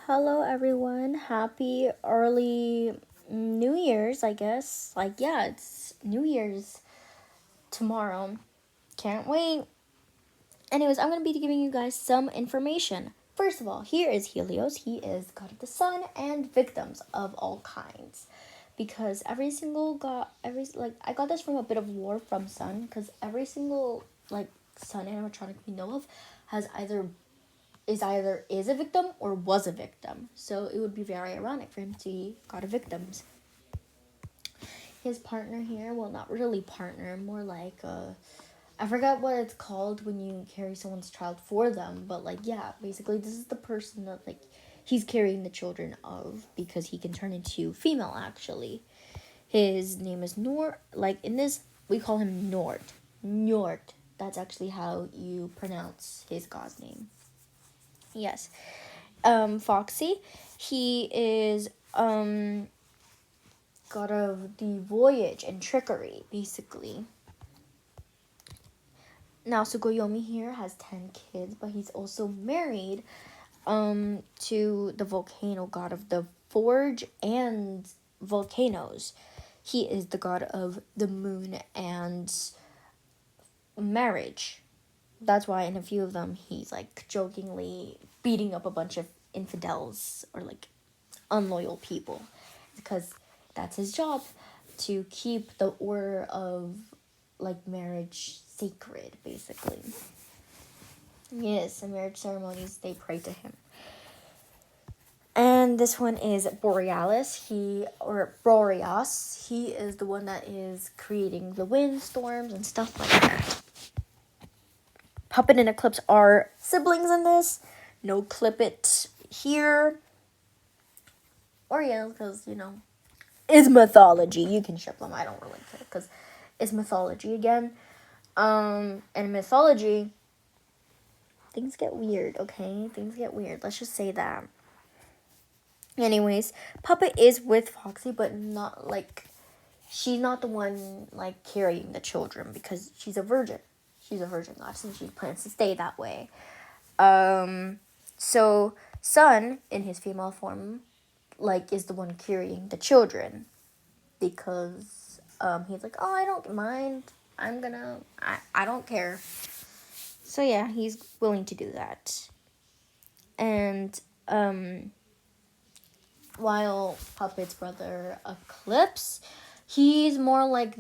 Hello, everyone. Happy early New Year's, I guess. It's New Year's tomorrow. Can't wait. Anyways, I'm going to be giving you guys some information. First of all, here is Helios. He is god of the sun and victims of all kinds. Because I got this from a bit of lore from Sun, because every single, sun animatronic we know of has either is a victim or was a victim. So it would be very ironic for him to be god of victims. His partner here, well, not really partner, more like I forgot what it's called when you carry someone's child for them, but basically this is the person that he's carrying the children of, because he can turn into female actually. His name is Nor. Like in this, we call him Nort. Nort. That's actually how you pronounce his god's name. Yes. Foxy. He is god of the voyage and trickery, basically. Now Tsukuyomi here has 10 kids, but he's also married to the volcano god of the forge and volcanoes. He is the god of the moon and marriage. That's why in a few of them he's jokingly beating up a bunch of infidels or unloyal people, because that's his job, to keep the order of marriage sacred, basically. Yes, in marriage ceremonies they pray to him. And this one is Borealis. Boreas. He is the one that is creating the windstorms and stuff like that. Puppet and Eclipse are siblings in this. No clip it here. Or yeah, because, it's mythology. You can ship them. I don't really care, because it's mythology again. And mythology, things get weird, okay? Things get weird. Let's just say that. Anyways, Puppet is with Foxy, but not she's not the one carrying the children, because she's a virgin. She's a virgin goddess, and she plans to stay that way. So Sun, in his female form, is the one carrying the children, because he's oh, I don't mind. I don't care. So yeah, he's willing to do that. And while Puppet's brother Eclipse, he's more like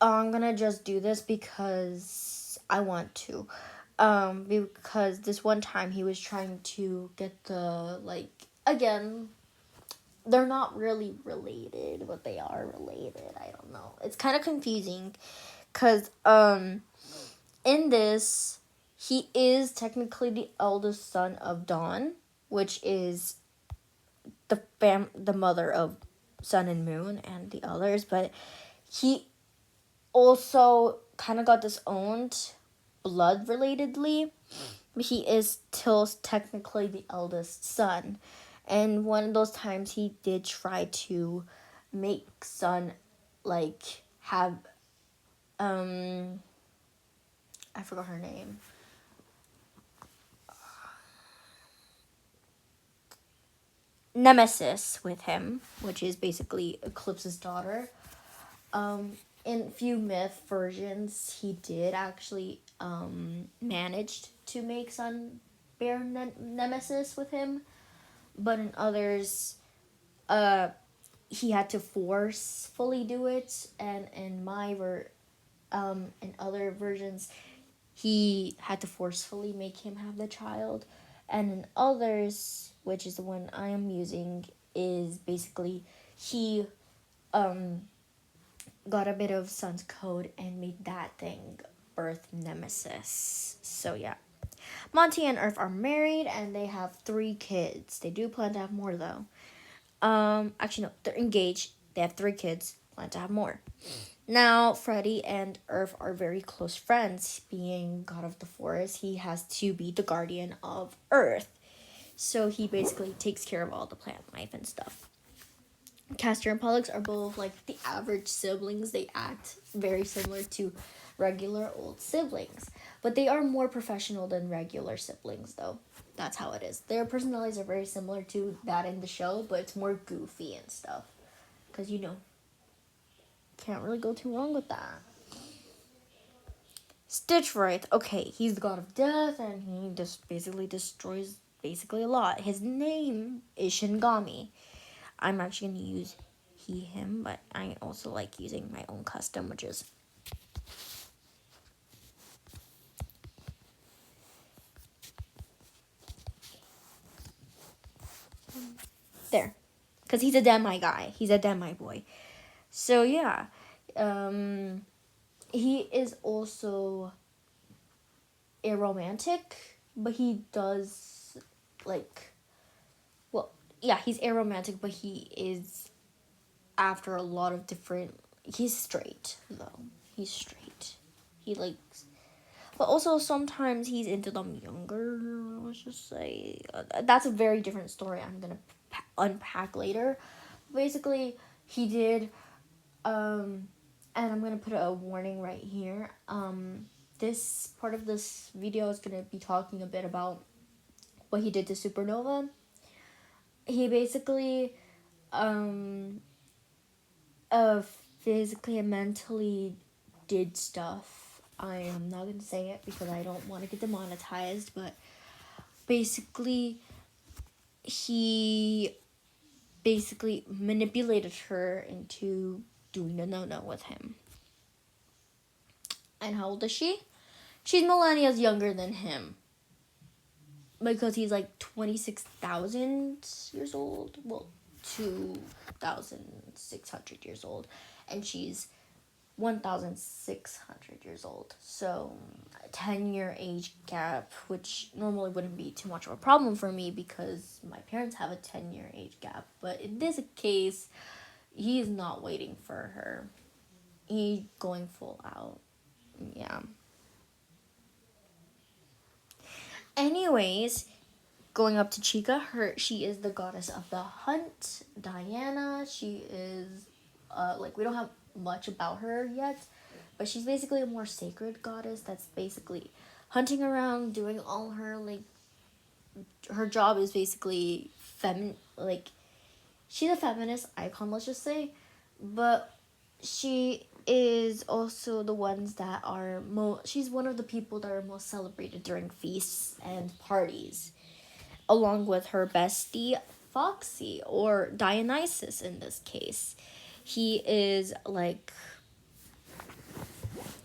I'm gonna just do this because I want to. Because this one time he was trying to get the again, they're not really related, but they are related. I don't know. It's kind of confusing, because in this, he is technically the eldest son of Dawn, which is the mother of Sun and Moon and the others, but he also kind of got disowned blood relatedly. He is still technically the eldest son, and one of those times he did try to make Sun have I forgot her name. Nemesis with him, which is basically Eclipse's daughter. In few myth versions, he did actually managed to make Sun bear Nemesis with him, but in others, he had to forcefully do it, and in other versions, he had to forcefully make him have the child, and in others, which is the one I am using, is basically he got a bit of Sun's code and made that thing birth Nemesis. So yeah. Monty and Earth are married and they have 3 kids. They do plan to have more though. Actually no, they're engaged. They have 3 kids. Plan to have more. Now, Freddy and Earth are very close friends. Being god of the forest, he has to be the guardian of Earth. So he basically takes care of all the plant life and stuff. Castor and Pollux are both the average siblings. They act very similar to regular old siblings. But they are more professional than regular siblings, though. That's how it is. Their personalities are very similar to that in the show, but it's more goofy and stuff. Because, can't really go too wrong with that. Stitch Right, okay, he's the god of death, and he just basically destroys basically a lot. His name is Shingami. I'm actually going to use he, him, but I also like using my own custom, which is there. Because he's a demi guy. He's a demi boy. So, yeah. He is also aromantic, but he does, he's aromantic, but he is after a lot of different. He's straight, though. He's straight. He likes. But also, sometimes he's into them younger, let's just say. That's a very different story I'm gonna unpack later. Basically, he did, and I'm gonna put a warning right here. This part of this video is gonna be talking a bit about what he did to Supernova. He basically, physically and mentally did stuff. I am not gonna say it because I don't want to get demonetized, but basically, he basically manipulated her into doing a no-no with him. And how old is she? She's millennials younger than him. Because he's like 26,000 years old. Well, 2,600 years old. And she's 1,600 years old. So, a 10-year age gap, which normally wouldn't be too much of a problem for me because my parents have a 10-year age gap. But in this case, he is not waiting for her. He's going full out. Yeah. Anyways, going up to Chica, she is the goddess of the hunt. Diana, she is, we don't have much about her yet, but she's basically a more sacred goddess that's basically hunting around, doing all her, her job is basically she's a feminist icon, let's just say, but she is also the ones that are she's one of the people that are most celebrated during feasts and parties, along with her bestie Foxy, or Dionysus in this case. He is like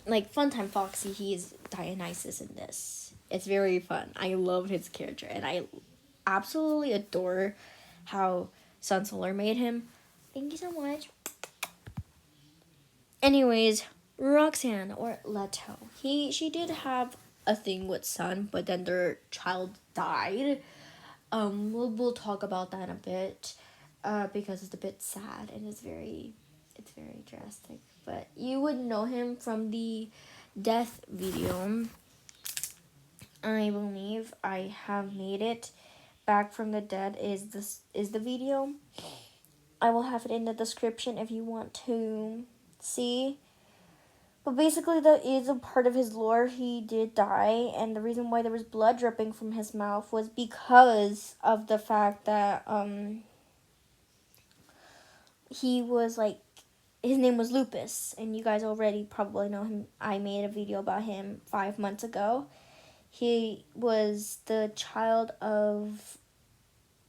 Funtime Foxy, he is Dionysus in this. It's very fun. I love his character, and I absolutely adore how Sun Solar made him. Thank you so much. Anyways, Roxanne, or Leto, she did have a thing with Sun, but then their child died. We'll talk about that in a bit, because it's a bit sad and it's very drastic. But you would know him from the death video. I believe I have made it. Back from the Dead is the video. I will have it in the description if you want to see. But basically, that is a part of his lore. He did die, and the reason why there was blood dripping from his mouth was because of the fact that he was his name was Lupus, and you guys already probably know him. I made a video about him 5 months ago. He was the child of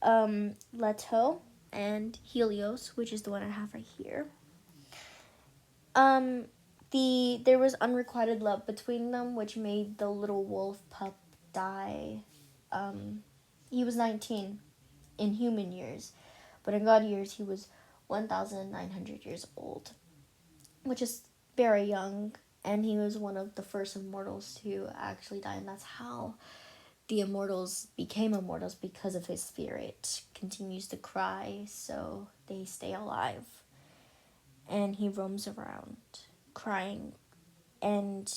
Leto and Helios, which is the one I have right here. There was unrequited love between them, which made the little wolf pup die. He was 19 in human years, but in God years he was 1,900 years old, which is very young, and he was one of the first immortals to actually die, and that's how the immortals became immortals, because of his spirit continues to cry, so they stay alive. And he roams around crying and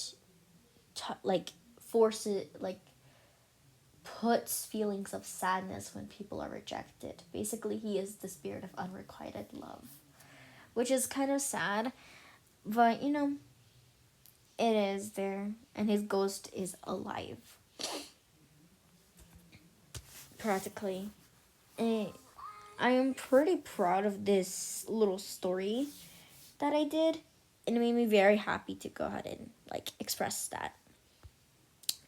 puts feelings of sadness when people are rejected. Basically, he is the spirit of unrequited love, which is kind of sad, but It is there, and his ghost is alive, practically. And I am pretty proud of this little story that I did, and it made me very happy to go ahead and like express that.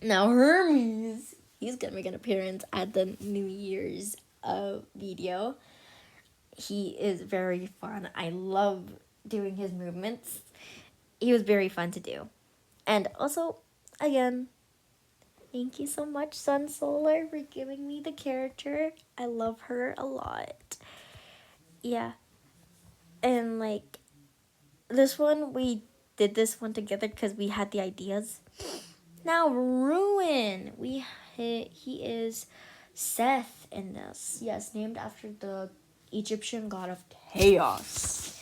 Now Hermes, he's gonna make an appearance at the New Year's video. He is very fun. I love doing his movements. He was very fun to do. And also, again, thank you so much, Sun Solar, for giving me the character. I love her a lot. Yeah. And like this one, we did this one together because we had the ideas. Now Ruin, he is Seth in this. Yes, named after the Egyptian god of chaos.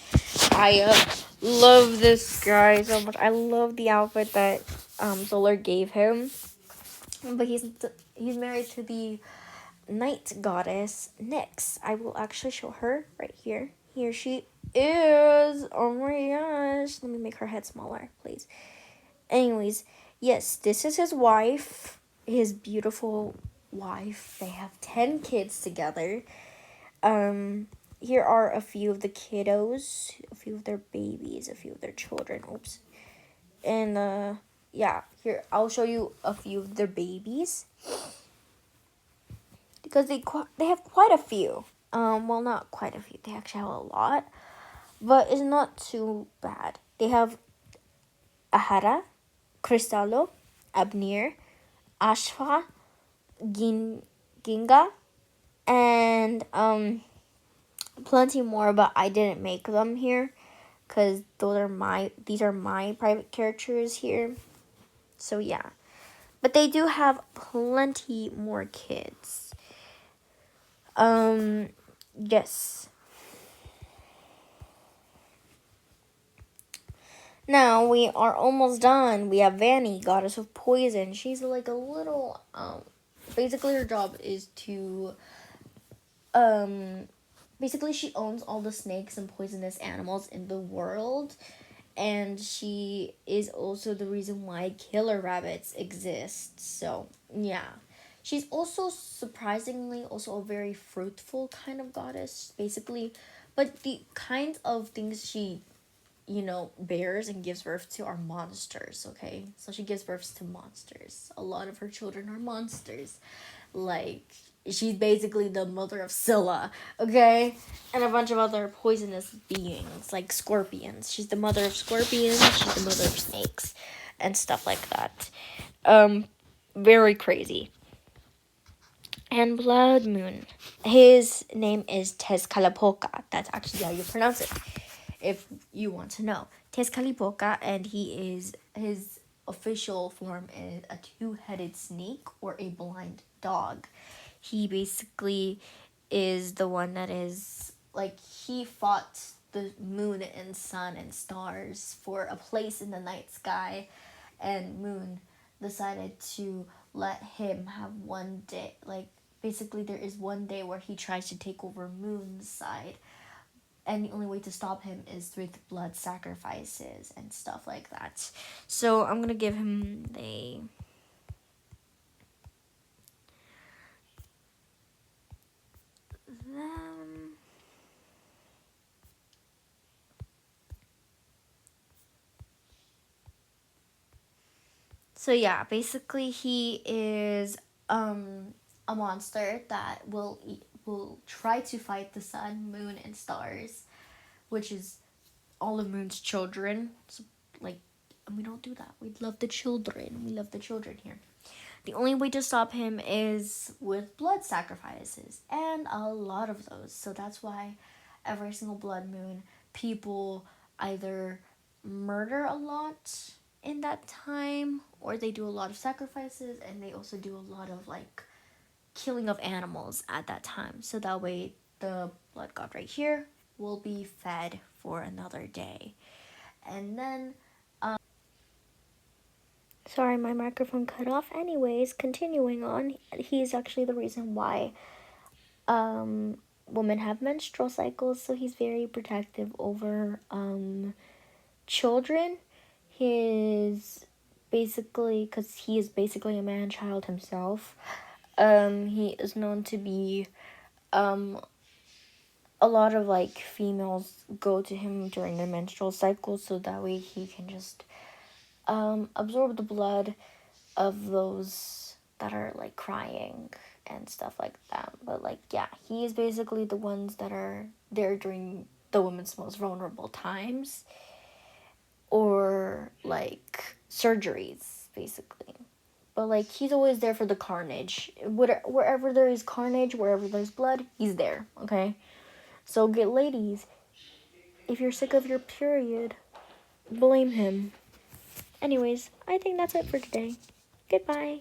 I love this guy so much. I love the outfit that Solar gave him. But he's married to the night goddess Nyx. I will actually show her right here. Here she is. Oh my gosh. Let me make her head smaller, please. Anyways, yes, this is his wife. His beautiful wife. They have 10 kids together. Here are a few of the kiddos, a few of their babies, a few of their children. Oops. And yeah, here I'll show you a few of their babies because they have quite a few. Well, not quite a few. They actually have a lot, but it's not too bad. They have Ahara, Cristallo, Abnir, Ashfa, Ginga, and plenty more, but I didn't make them here because these are my private characters here. So yeah. But they do have plenty more kids. Yes. Now we are almost done. We have Vanny, goddess of poison. She's like a little basically her job is to basically she owns all the snakes and poisonous animals in the world, and she is also the reason why killer rabbits exist. So yeah, she's also surprisingly also a very fruitful kind of goddess, basically, but the kinds of things she bears and gives birth to are monsters. Okay, so she gives birth to monsters. A lot of her children are monsters. Like, she's basically the mother of Scylla, okay? And a bunch of other poisonous beings, like scorpions. She's the mother of scorpions, she's the mother of snakes, and stuff like that. Very crazy. And Blood Moon. His name is Tezcatlipoca. That's actually how you pronounce it, if you want to know. Tezcatlipoca, and his official form is a two-headed snake or a blind dog. He basically is the one that is like he fought the moon and sun and stars for a place in the night sky, and Moon decided to let him have one day. Like, basically there is one day where he tries to take over Moon's side, and the only way to stop him is through blood sacrifices and stuff like that. So I'm gonna give him the them. So yeah, basically he is a monster that will try to fight the sun, moon, and stars, which is all of Moon's children. So, like, and we don't do that. We love the children. We love the children here. The only way to stop him is with blood sacrifices, and a lot of those. So that's why every single blood moon, people either murder a lot in that time, or they do a lot of sacrifices, and they also do a lot of like killing of animals at that time. So that way the blood god right here will be fed for another day. And then sorry, my microphone cut off. Anyways, continuing on, he's actually the reason why women have menstrual cycles, so he's very protective over children. He is basically, because he is basically a man-child himself, he is known to be, a lot of like females go to him during their menstrual cycle so that way he can just absorb the blood of those that are like crying and stuff like that. But like, yeah, he is basically the ones that are there during the woman's most vulnerable times, or like surgeries basically. But like, he's always there for the carnage. Wherever there is carnage, wherever there's blood, he's there. Okay, so get ladies, if you're sick of your period, blame him. Anyways, I think that's it for today. Goodbye.